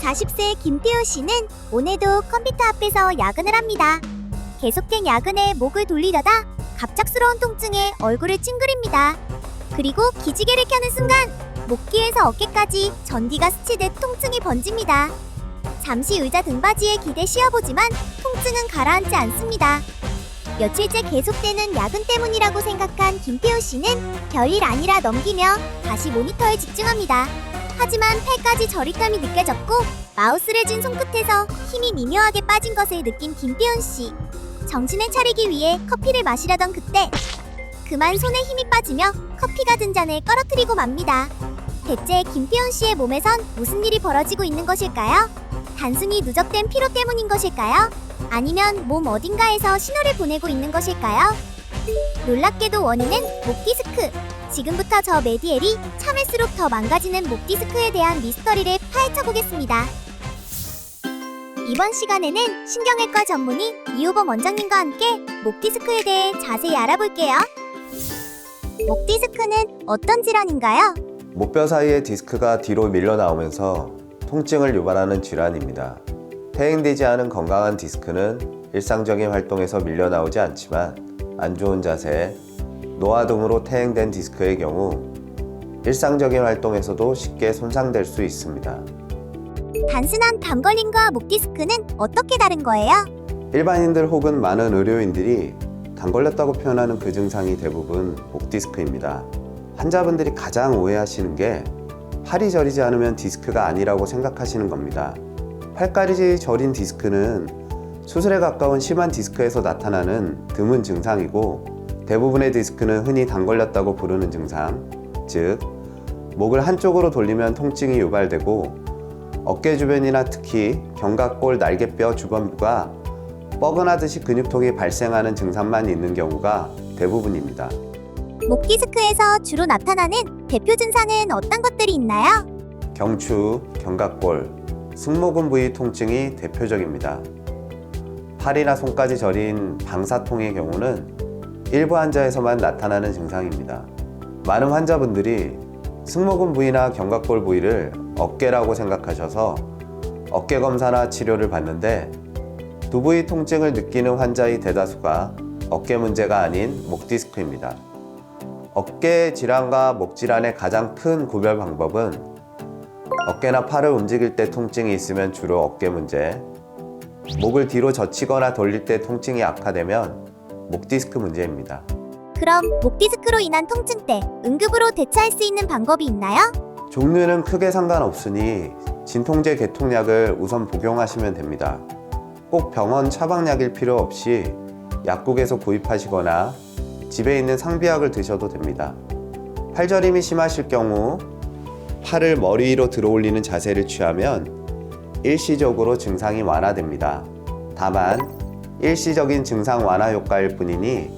40세 김태호 씨는 오늘도 컴퓨터 앞에서 야근을 합니다. 계속된 야근에 목을 돌리려다 갑작스러운 통증에 얼굴을 찡그립니다. 그리고 기지개를 켜는 순간 목뒤에서 어깨까지 전기가 스치듯 통증이 번집니다. 잠시 의자 등받이에 기대 쉬어보지만 통증은 가라앉지 않습니다. 며칠째 계속되는 야근 때문이라고 생각한 김태호 씨는 별일 아니라 넘기며 다시 모니터에 집중합니다. 하지만 팔까지 저릿감이 느껴졌고 마우스를 쥔 손끝에서 힘이 미묘하게 빠진 것을 느낀 김태훈 씨. 정신을 차리기 위해 커피를 마시려던 그때 그만 손에 힘이 빠지며 커피가 든 잔을 떨어뜨리고 맙니다. 대체 김태훈 씨의 몸에선 무슨 일이 벌어지고 있는 것일까요? 단순히 누적된 피로 때문인 것일까요? 아니면 몸 어딘가에서 신호를 보내고 있는 것일까요? 놀랍게도 원인은 목 디스크. 지금부터 저 메디엘이 참을수록 더 망가지는 목 디스크에 대한 미스터리를 파헤쳐 보겠습니다. 이번 시간에는 신경외과 전문의 이호범 원장님과 함께 목 디스크에 대해 자세히 알아볼게요. 목 디스크는 어떤 질환인가요? 목뼈 사이의 디스크가 뒤로 밀려 나오면서 통증을 유발하는 질환입니다. 퇴행되지 않은 건강한 디스크는 일상적인 활동에서 밀려 나오지 않지만 안 좋은 자세, 노화 등으로 퇴행된 디스크의 경우 일상적인 활동에서도 쉽게 손상될 수 있습니다. 단순한 담 걸림과 목 디스크는 어떻게 다른 거예요? 일반인들 혹은 많은 의료인들이 당 걸렸다고 표현하는 그 증상이 대부분 목 디스크입니다. 환자분들이 가장 오해하시는 게 팔이 저리지 않으면 디스크가 아니라고 생각하시는 겁니다. 팔까지 저린 디스크는 수술에 가까운 심한 디스크에서 나타나는 드문 증상이고 대부분의 디스크는 흔히 당 걸렸다고 부르는 증상, 즉 목을 한쪽으로 돌리면 통증이 유발되고 어깨 주변이나 특히 견갑골 날개뼈 주변부가 뻐근하듯이 근육통이 발생하는 증상만 있는 경우가 대부분입니다. 목 디스크에서 주로 나타나는 대표 증상은 어떤 것들이 있나요? 경추, 견갑골, 승모근 부위 통증이 대표적입니다. 팔이나 손까지 저린 방사통의 경우는 일부 환자에서만 나타나는 증상입니다. 많은 환자분들이 승모근 부위나 견갑골 부위를 어깨라고 생각하셔서 어깨 검사나 치료를 받는데 두 부위 통증을 느끼는 환자의 대다수가 어깨 문제가 아닌 목 디스크입니다. 어깨 질환과 목 질환의 가장 큰 구별 방법은 어깨나 팔을 움직일 때 통증이 있으면 주로 어깨 문제, 목을 뒤로 젖히거나 돌릴 때 통증이 악화되면 목 디스크 문제입니다. 그럼 목 디스크로 인한 통증 때 응급으로 대처할 수 있는 방법이 있나요? 종류는 크게 상관없으니 진통제 계통약을 우선 복용하시면 됩니다. 꼭 병원 처방약일 필요 없이 약국에서 구입하시거나 집에 있는 상비약을 드셔도 됩니다. 팔저림이 심하실 경우 팔을 머리 위로 들어 올리는 자세를 취하면 일시적으로 증상이 완화됩니다. 다만 일시적인 증상 완화 효과일 뿐이니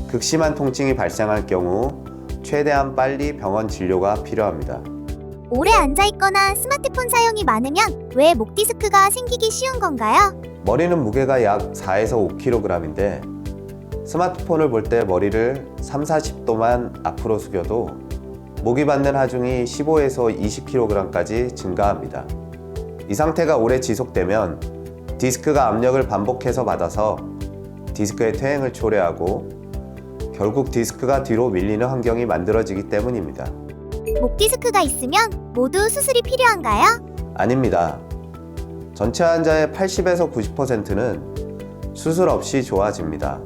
극심한 통증이 발생할 경우 최대한 빨리 병원 진료가 필요합니다. 오래 앉아있거나 스마트폰 사용이 많으면 왜 목 디스크가 생기기 쉬운 건가요? 머리는 무게가 약 4에서 5kg인데 스마트폰을 볼 때 머리를 30-40도만 앞으로 숙여도 목이 받는 하중이 15에서 20kg까지 증가합니다. 이 상태가 오래 지속되면 디스크가 압력을 반복해서 받아서 디스크의 퇴행을 초래하고 결국 디스크가 뒤로 밀리는 환경이 만들어지기 때문입니다. 목 디스크가 있으면 모두 수술이 필요한가요? 아닙니다. 전체 환자의 80에서 90%는 수술 없이 좋아집니다.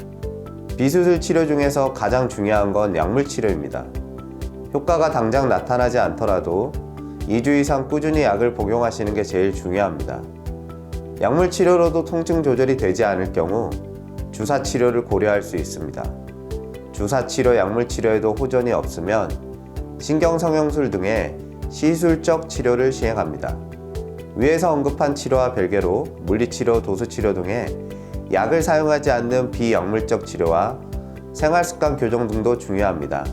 비수술 치료 중에서 가장 중요한 건 약물 치료입니다. 효과가 당장 나타나지 않더라도 2주 이상 꾸준히 약을 복용하시는 게 제일 중요합니다. 약물 치료로도 통증 조절이 되지 않을 경우 주사 치료를 고려할 수 있습니다. 주사 치료, 약물 치료에도 호전이 없으면 신경성형술 등의 시술적 치료를 시행합니다. 위에서 언급한 치료와 별개로 물리치료, 도수치료 등의 약을 사용하지 않는 비약물적 치료와 생활습관 교정 등도 중요합니다.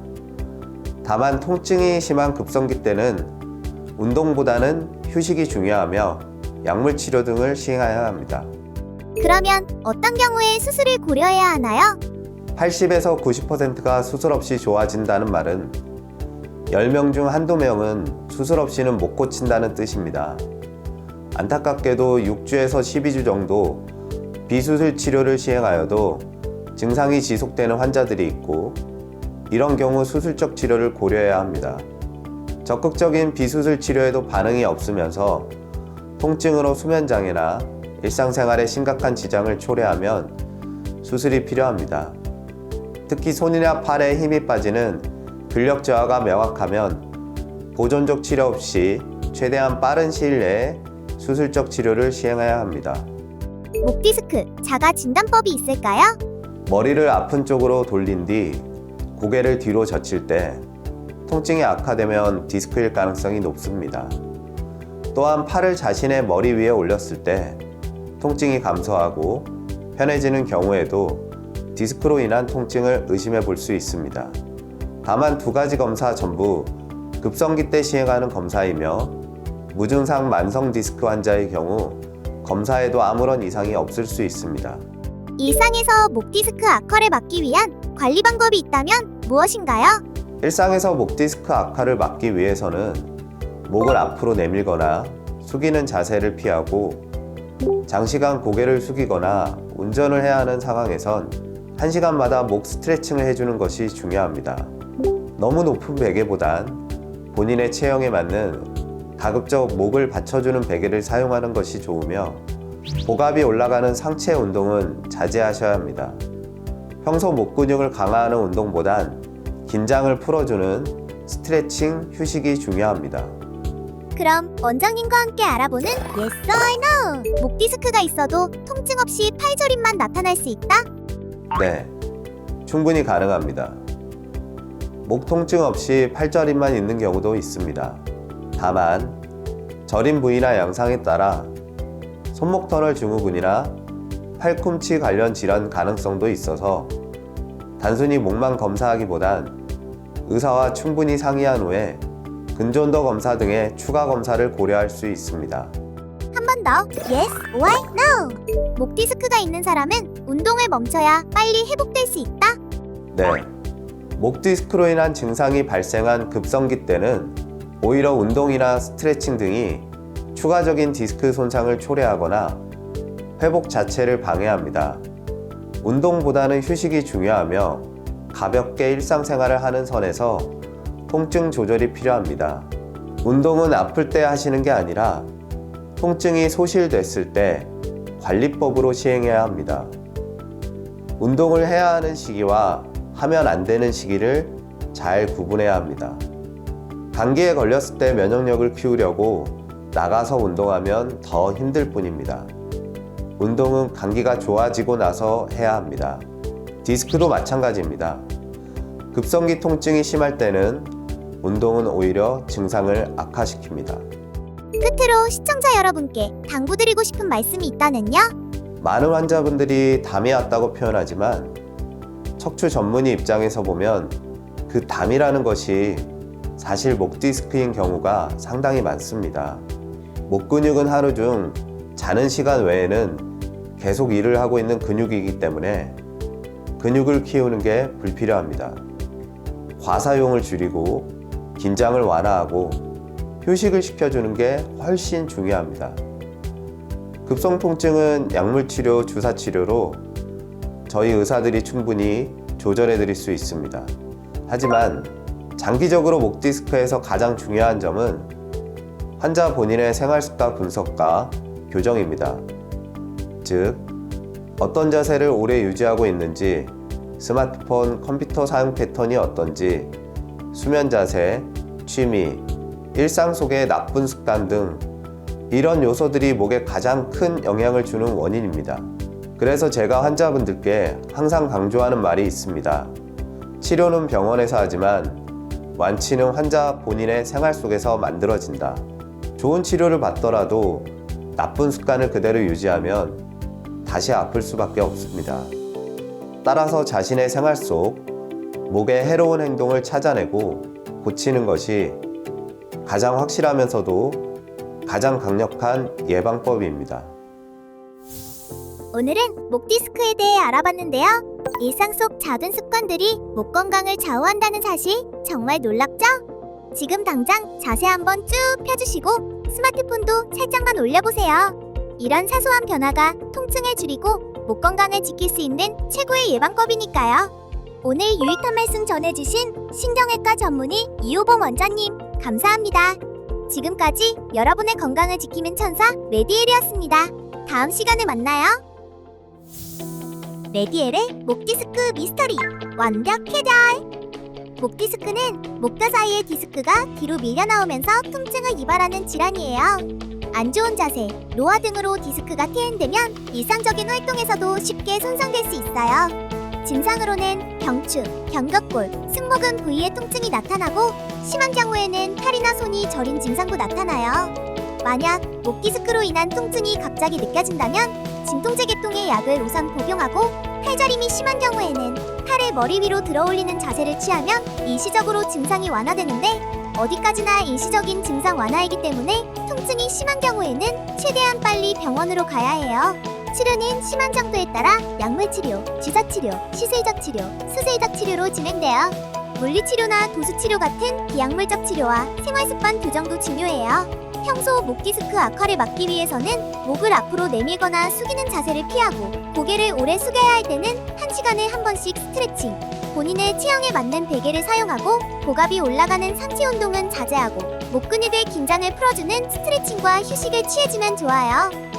다만 통증이 심한 급성기 때는 운동보다는 휴식이 중요하며 약물 치료 등을 시행해야 합니다. 그러면 어떤 경우에 수술을 고려해야 하나요? 80에서 90%가 수술 없이 좋아진다는 말은 10명 중 한두 명은 수술 없이는 못 고친다는 뜻입니다. 안타깝게도 6주에서 12주 정도 비수술 치료를 시행하여도 증상이 지속되는 환자들이 있고, 이런 경우 수술적 치료를 고려해야 합니다. 적극적인 비수술 치료에도 반응이 없으면서 통증으로 수면장애나 일상생활에 심각한 지장을 초래하면 수술이 필요합니다. 특히 손이나 팔에 힘이 빠지는 근력 저하가 명확하면 보존적 치료 없이 최대한 빠른 시일 내에 수술적 치료를 시행해야 합니다. 목 디스크 자가 진단법이 있을까요? 머리를 아픈 쪽으로 돌린 뒤 고개를 뒤로 젖힐 때 통증이 악화되면 디스크일 가능성이 높습니다. 또한 팔을 자신의 머리 위에 올렸을 때 통증이 감소하고 편해지는 경우에도 디스크로 인한 통증을 의심해 볼 수 있습니다. 다만 두 가지 검사 전부 급성기 때 시행하는 검사이며 무증상 만성 디스크 환자의 경우 검사에도 아무런 이상이 없을 수 있습니다. 일상에서 목 디스크 악화를 막기 위한 관리 방법이 있다면 무엇인가요? 일상에서 목 디스크 악화를 막기 위해서는 목을 앞으로 내밀거나 숙이는 자세를 피하고, 장시간 고개를 숙이거나 운전을 해야 하는 상황에선 1시간마다 목 스트레칭을 해주는 것이 중요합니다. 너무 높은 베개보단 본인의 체형에 맞는 가급적 목을 받쳐주는 베개를 사용하는 것이 좋으며, 복압이 올라가는 상체 운동은 자제하셔야 합니다. 평소 목 근육을 강화하는 운동보단 긴장을 풀어주는 스트레칭, 휴식이 중요합니다. 그럼 원장님과 함께 알아보는 Yes or No! 목 디스크가 있어도 통증 없이 팔저림만 나타날 수 있다? 네, 충분히 가능합니다. 목 통증 없이 팔저림만 있는 경우도 있습니다. 다만 저림 부위나 양상에 따라 손목 터널 증후군이나 팔꿈치 관련 질환 가능성도 있어서 단순히 목만 검사하기보단 의사와 충분히 상의한 후에 근전도 검사 등의 추가 검사를 고려할 수 있습니다. 한 번 더 Yes or No! 목 디스크가 있는 사람은 운동을 멈춰야 빨리 회복될 수 있다? 네, 목 디스크로 인한 증상이 발생한 급성기 때는 오히려 운동이나 스트레칭 등이 추가적인 디스크 손상을 초래하거나 회복 자체를 방해합니다. 운동보다는 휴식이 중요하며 가볍게 일상생활을 하는 선에서 통증 조절이 필요합니다. 운동은 아플 때 하시는 게 아니라 통증이 소실됐을 때 관리법으로 시행해야 합니다. 운동을 해야 하는 시기와 하면 안 되는 시기를 잘 구분해야 합니다. 감기에 걸렸을 때 면역력을 키우려고 나가서 운동하면 더 힘들 뿐입니다. 운동은 감기가 좋아지고 나서 해야 합니다. 디스크도 마찬가지입니다. 급성기 통증이 심할 때는 운동은 오히려 증상을 악화시킵니다. 끝으로 시청자 여러분께 당부드리고 싶은 말씀이 있다면요? 많은 환자분들이 담이 왔다고 표현하지만 척추 전문의 입장에서 보면 그 담이라는 것이 사실 목 디스크인 경우가 상당히 많습니다. 목 근육은 하루 중 자는 시간 외에는 계속 일을 하고 있는 근육이기 때문에 근육을 키우는 게 불필요합니다. 과사용을 줄이고 긴장을 완화하고 휴식을 시켜주는 게 훨씬 중요합니다. 급성 통증은 약물치료, 주사치료로 저희 의사들이 충분히 조절해 드릴 수 있습니다. 하지만 장기적으로 목 디스크에서 가장 중요한 점은 환자 본인의 생활습관 분석과 교정입니다. 즉, 어떤 자세를 오래 유지하고 있는지, 스마트폰, 컴퓨터 사용 패턴이 어떤지, 수면 자세, 취미, 일상 속의 나쁜 습관 등 이런 요소들이 목에 가장 큰 영향을 주는 원인입니다. 그래서 제가 환자분들께 항상 강조하는 말이 있습니다. 치료는 병원에서 하지만 완치는 환자 본인의 생활 속에서 만들어진다. 좋은 치료를 받더라도 나쁜 습관을 그대로 유지하면 다시 아플 수밖에 없습니다. 따라서 자신의 생활 속 목의 해로운 행동을 찾아내고 고치는 것이 가장 확실하면서도 가장 강력한 예방법입니다. 오늘은 목 디스크에 대해 알아봤는데요. 일상 속 작은 습관들이 목 건강을 좌우한다는 사실 정말 놀랍죠? 지금 당장 자세 한번 쭉 펴주시고 스마트폰도 살짝만 올려보세요. 이런 사소한 변화가 통증을 줄이고 목 건강을 지킬 수 있는 최고의 예방법이니까요. 오늘 유익한 말씀 전해주신 신경외과 전문의 이호범 원장님 감사합니다. 지금까지 여러분의 건강을 지키는 천사 레디엘이었습니다. 다음 시간에 만나요. 레디엘의 목 디스크 미스터리 완벽 해결. 목 디스크는 목뼈 사이의 디스크가 뒤로 밀려 나오면서 통증을 유발하는 질환이에요. 안 좋은 자세, 노화 등으로 디스크가 퇴행되면 일상적인 활동에서도 쉽게 손상될 수 있어요. 증상으로는 경추, 견갑골, 승모근 부위에 통증이 나타나고 심한 경우에는 팔이나 손이 저린 증상도 나타나요. 만약 목 디스크로 인한 통증이 갑자기 느껴진다면 진통제 계통의 약을 우선 복용하고 팔저림이 심한 경우에는 팔을 머리 위로 들어 올리는 자세를 취하면 일시적으로 증상이 완화되는데 어디까지나 일시적인 증상 완화이기 때문에 통증이 심한 경우에는 최대한 빨리 병원으로 가야 해요. 치료는 심한 정도에 따라 약물치료, 주사치료, 시술적 치료, 수술적 치료로 진행돼요. 물리치료나 도수치료 같은 비약물적 치료와 생활습관 교정도 중요해요. 평소 목 디스크 악화를 막기 위해서는 목을 앞으로 내밀거나 숙이는 자세를 피하고 고개를 오래 숙여야 할 때는 1시간에 한 번씩 스트레칭, 본인의 체형에 맞는 베개를 사용하고 복압이 올라가는 상체 운동은 자제하고 목 근육의 긴장을 풀어주는 스트레칭과 휴식을 취해주면 좋아요.